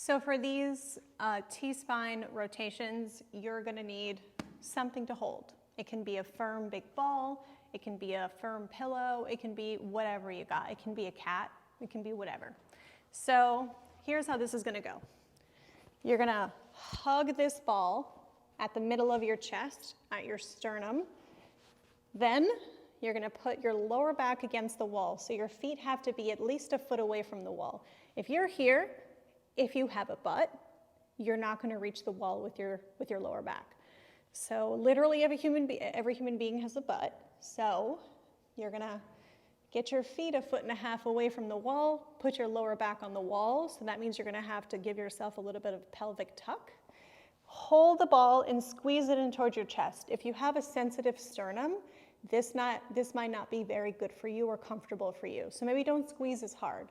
So for these T-spine rotations, you're going to need something to hold. It can be a firm big ball, it can be a firm pillow, it can be whatever you got. It can be a cat, it can be whatever. So here's how this is going to go. You're going to hug this ball at the middle of your chest, at your sternum. Then you're going to put your lower back against the wall. So your feet have to be at least a foot away from the wall. If you're here, if you have a butt, you're not going to reach the wall with your lower back. So literally every human being has a butt. So you're going to get your feet 1.5 feet away from the wall, put your lower back on the wall. So that means you're going to have to give yourself a little bit of pelvic tuck. Hold the ball and squeeze it in towards your chest. If you have a sensitive sternum, this might not be very good for you or comfortable for you. So maybe don't squeeze as hard.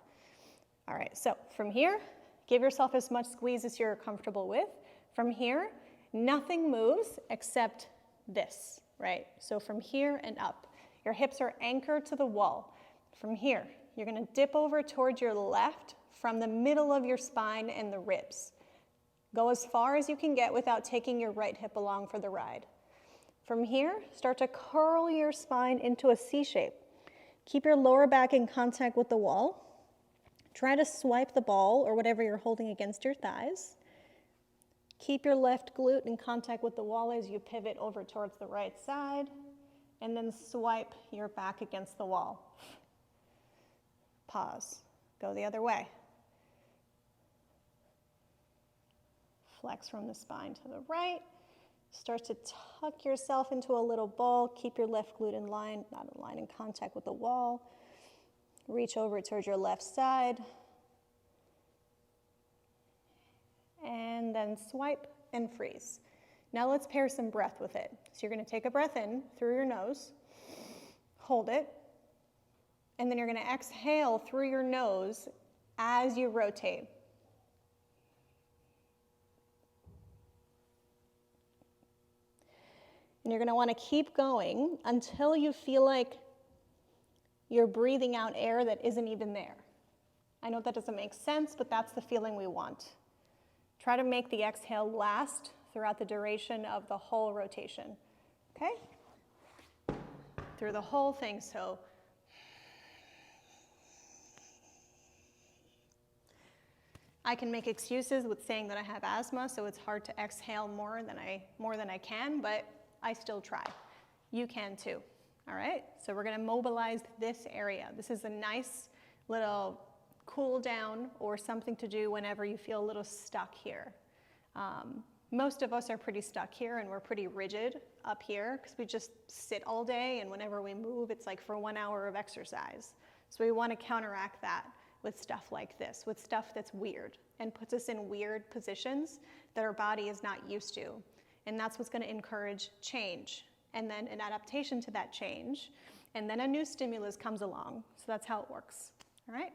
All right, so from here, give yourself as much squeeze as you're comfortable with. From here, nothing moves except this, right? So from here and up. Your hips are anchored to the wall. From here, you're going to dip over towards your left from the middle of your spine and the ribs. Go as far as you can get without taking your right hip along for the ride. From here, start to curl your spine into a C shape. Keep your lower back in contact with the wall. Try to swipe the ball or whatever you're holding against your thighs. Keep your left glute in contact with the wall as you pivot over towards the right side. And then swipe your back against the wall. Pause. Go the other way. Flex from the spine to the right. Start to tuck yourself into a little ball. Keep your left glute in line, not in line, in contact with the wall. Reach over towards your left side. And then swipe and freeze. Now let's pair some breath with it. So you're going to take a breath in through your nose, hold it, and then you're going to exhale through your nose as you rotate. And you're going to want to keep going until you feel like you're breathing out air that isn't even there. I know that doesn't make sense, but that's the feeling we want. Try to make the exhale last throughout the duration of the whole rotation, okay? Through the whole thing, so. I can make excuses with saying that I have asthma, so it's hard to exhale more than I can, but I still try. You can too, all right? So we're gonna mobilize this area. This is a nice little cool down or something to do whenever you feel a little stuck here. Most of us are pretty stuck here and we're pretty rigid up here because we just sit all day, and whenever we move, it's like for 1 hour of exercise. So we want to counteract that with stuff like this, with stuff that's weird and puts us in weird positions that our body is not used to. And that's what's going to encourage change, and then an adaptation to that change, and then a new stimulus comes along. So that's how it works. All right?